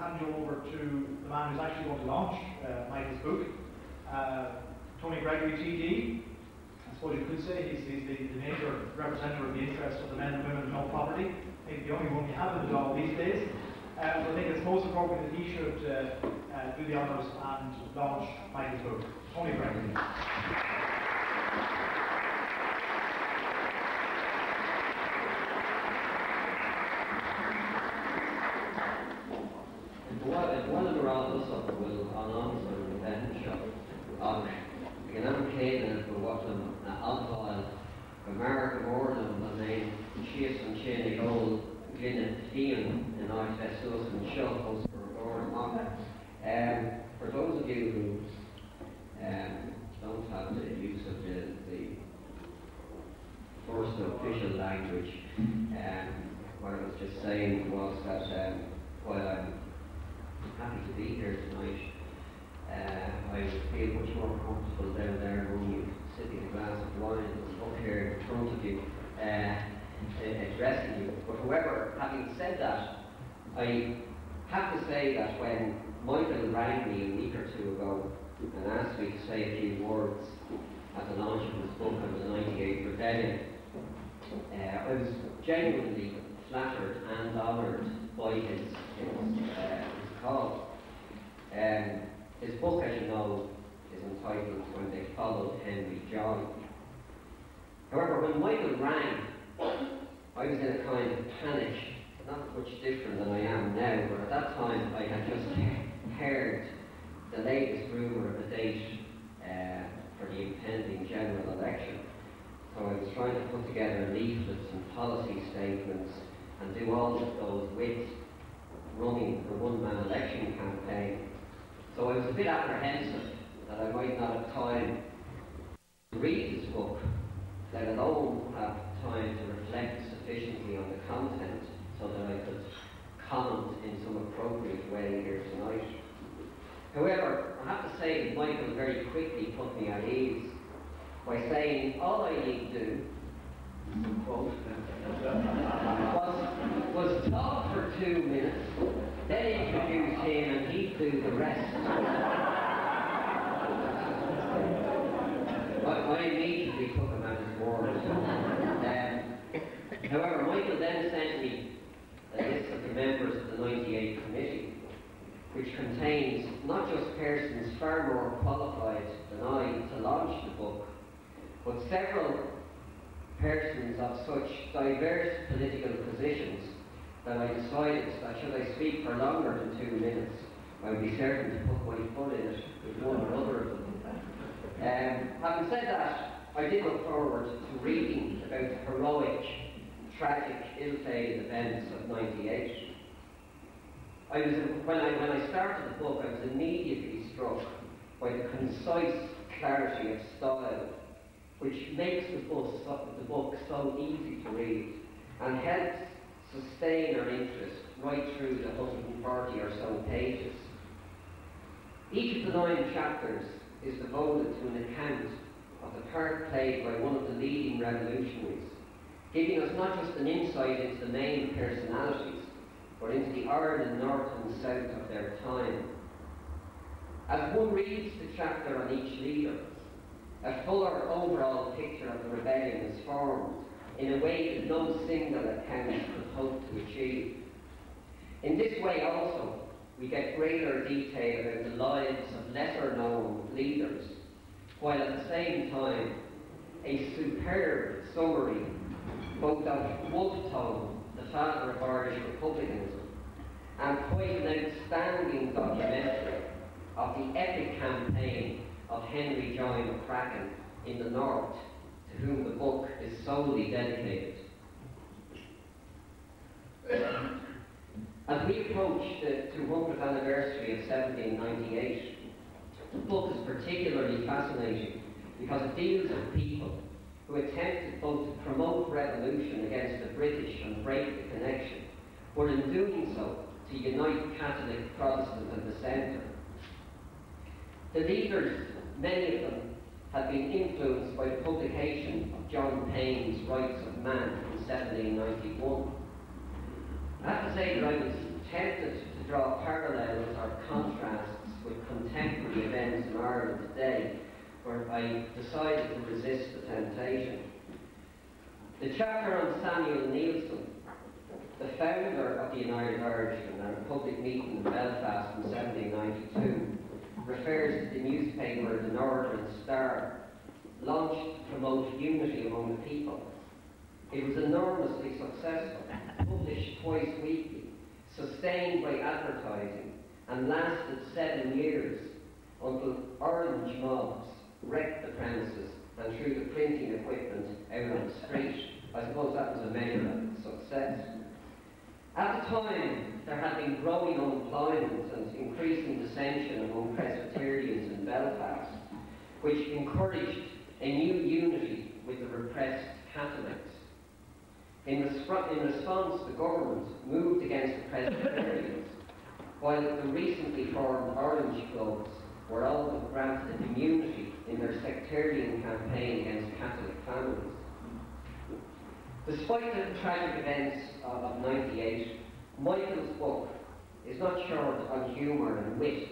hand you over to the man who's actually going to launch Michael's book, Gregory TD. I suppose you could say he's the major representative of the interests of the men and women who own property. Maybe the only one we have in the job these days. So I think it's most appropriate that he should do the honours and launch Michael's book. Gregory. One of the rounds will announce the bench of Ganam Caden for what an alcohol American Order the name Chase and Cheney Gold Glynn Fian and I Tessus and Shuffles for Gordon. For those of you who don't have the use of the first official language, what I was just saying was that while I'm happy to be here tonight, I feel much more comfortable down there when you sipping a glass of wine up here in front of you, addressing you. But however, having said that, I have to say that when Michael rang me a week or two ago and asked me to say a few words at the launch of his book on the 98 Rebellion, I was genuinely flattered and honoured by his call. His book, as you know, is entitled When They Followed Henry John. However, when Michael rang, I was in a kind of panic, not much different than I am now, but at that time I had just heard the latest rumour of a date for the impending general election. So I was trying to put together leaflets and policy statements and do all of those with running the one-man election campaign. So I was a bit apprehensive that I might not have time to read this book, let alone have time to reflect sufficiently on the content so that I could comment in some appropriate way here tonight. However, I have to say that Michael very quickly put me at ease by saying all I need to do, quote, was talk for 2 minutes, then introduce him and he'd do the rest. I immediately took him at his word. However, Michael then sent me a list of the members of the 98 Committee, which contains not just persons far more qualified than I to launch the book, but several persons of such diverse political positions that I decided that should I speak for longer than 2 minutes, I would be certain to put my foot in it with one or other of them. Having said that, I did look forward to reading about the heroic, tragic, ill-fated events of '98. When I started the book, I was immediately struck by the concise clarity of style, which makes the book so easy to read and helps sustain our interest right through the 140 or so pages. Each of the 9 chapters is devoted to an account of the part played by one of the leading revolutionaries, giving us not just an insight into the main personalities, but into the Ireland north and south of their time. As one reads the chapter on each leader, a fuller overall picture of the rebellion is formed in a way that no single account could hope to achieve. In this way also, we get greater detail about the lives of lesser-known leaders, while at the same time, a superb summary both of Wolfe Tone, the father of Irish republicanism, and quite an outstanding documentary of the epic campaign of Henry John McCracken in the North, to whom the book is solely dedicated. As we approach the 200th anniversary of 1798, the book is particularly fascinating because it deals with people who attempted both to promote revolution against the British and break the connection, but in doing so, to unite Catholic, Protestant and dissenter. The leaders, many of them, had been influenced by the publication of John Payne's Rights of Man in 1791. I have to say that I was tempted to draw parallels Ireland today, where I decided to resist the temptation. The chapter on Samuel Nielsen, the founder of the United Irishmen, at a public meeting in Belfast in 1792, refers to the newspaper The Northern Star, launched to promote unity among the people. It was enormously successful, published twice weekly, sustained by advertising, and lasted 7 years until orange mobs wrecked the premises and threw the printing equipment out on the street. I suppose that was a measure of success. At the time, there had been growing unemployment and increasing dissension among Presbyterians in Belfast, which encouraged a new unity with the repressed Catholics. In response, the government moved against the Presbyterians, while the recently formed Orange Clubs were all granted immunity in their sectarian campaign against Catholic families. Despite the tragic events of '98, Michael's book is not short on humour and wit,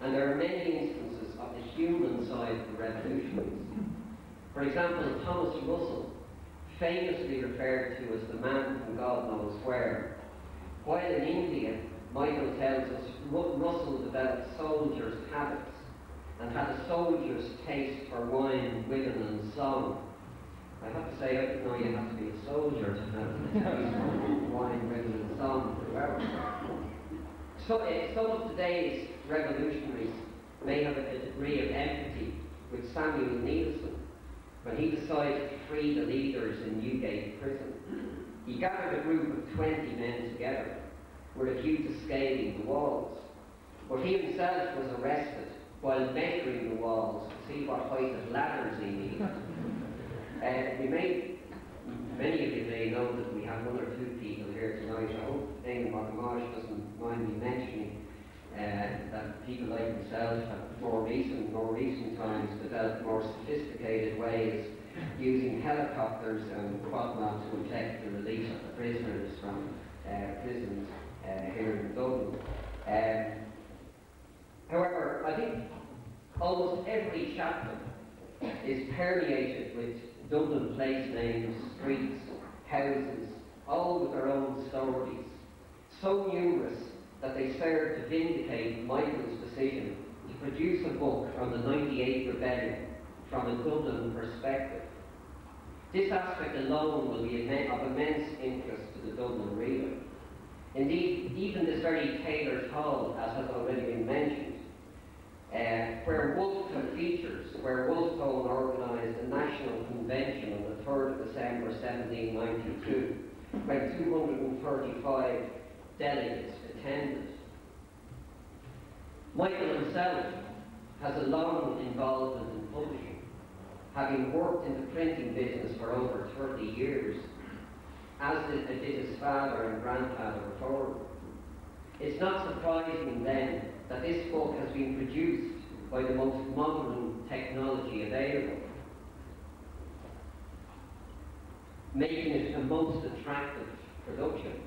and there are many instances of the human side of the revolutionaries. For example, Thomas Russell, famously referred to as the man from God knows where. While in India, Michael tells us Russell developed soldiers' habits and had a soldier's taste for wine, women and song. I have to say, I didn't know you have to be a soldier to have a taste for wine, women and song throughout. So, some of today's revolutionaries may have a degree of empathy with Samuel Nielsen when he decided to free the leaders in Newgate prison. He gathered a group of 20 men together with a view to scaling the walls. But he himself was arrested while measuring the walls to see what height of ladders he needed. Many of you may know that we have 1 or 2 people here tonight. I hope Damon Margamage doesn't mind me mentioning that people like myself have more recent times developed more sophisticated ways using helicopters and whatnot to protect the release of the prisoners from prisons here in Dublin. However, I think almost every chapter is permeated with Dublin place names, streets, houses, all with their own stories, so numerous that they serve to vindicate Michael's decision to produce a book on the '98 rebellion from a Dublin perspective. This aspect alone will be of immense interest to the Dublin reader. Indeed, even this very Tailor's Hall, as has already been mentioned, where Wolfe features, where Wolfe organised a national convention on the 3rd of December 1792, when 235 delegates attended. Michael himself has a long involvement in publishing, having worked in the printing business for over 30 years, as did his father and grandfather before him. It's not surprising then that this book has been produced by the most modern technology available, making it a most attractive production.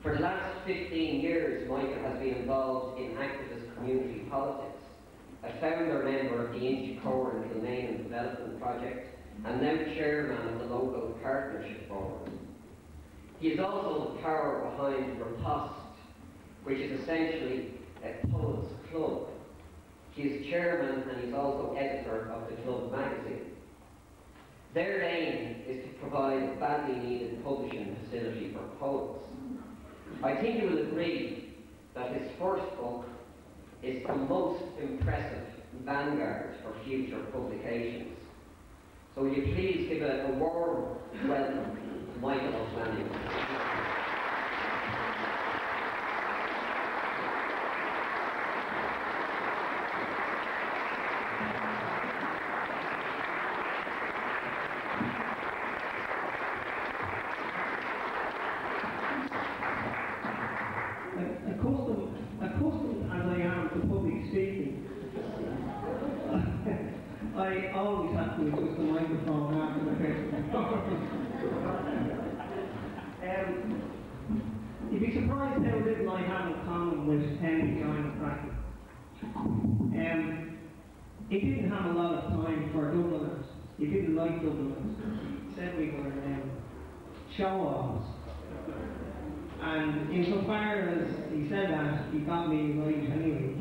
For the last 15 years, Michael has been involved in activist community politics, a founder member of the Inchicore and Kilmainham Development Project, and now chairman of the local partnership board. He is also the power behind Riposte, which is essentially a poets' club. He is chairman and he's also editor of the club magazine. Their aim is to provide a badly needed publishing facility for poets. I think you will agree that his first book is the most impressive vanguard for future publications. So will you please give a warm welcome to Michael O'Flanagan. Accustomed as I am to public speaking, I always have to adjust the microphone after the You'd be surprised how little I have in common with Henry Joyner practice. He didn't have a lot of time for Dubliners. He didn't like Dubliners. He said we were show-offs. And insofar as he said that, he got me right anyway.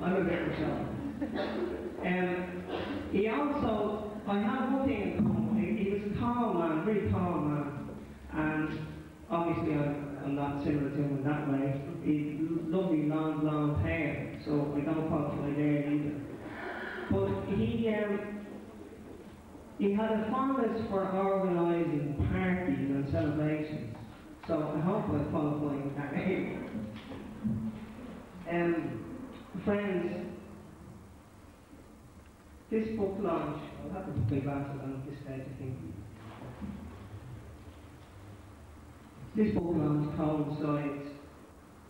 I'm a bit of a show. He also, I had one thing in common. He was a tall man, very tall man. And obviously I'm not similar to him in that way. He had lovely long blonde hair, so I don't qualify there either. But he had a fondness for organising parties and celebrations, so I hope I qualify in that area. Friends, this book launch, I'll have to put my glasses on at this stage, I think. This book launch coincides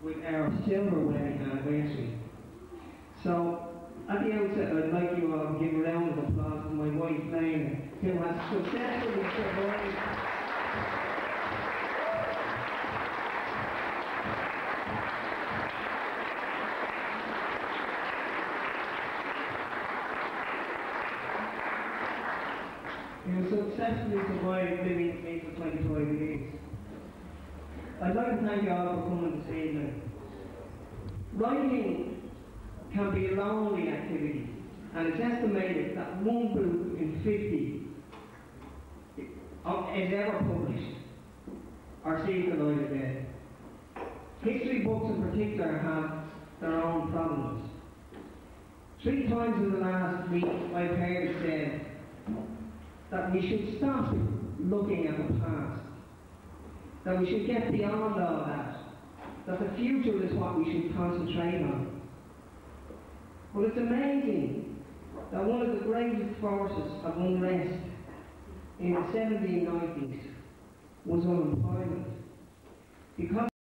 with our silver wedding anniversary. So, at the outset, I'd like you all to give a round of applause to my wife, Lena, who has successfully survived. Living with me for 25 years. I'd like to thank you all for coming this evening. Writing can be a lonely activity, and it's estimated that 1 book in 50 is ever published or sees the light of day. History books in particular have their own problems. 3 times in the last week I've heard it said that we should stop looking at the past, that we should get beyond all that the future is what we should concentrate on. Well, it's amazing that one of the greatest forces of unrest in the 1790s was unemployment. Because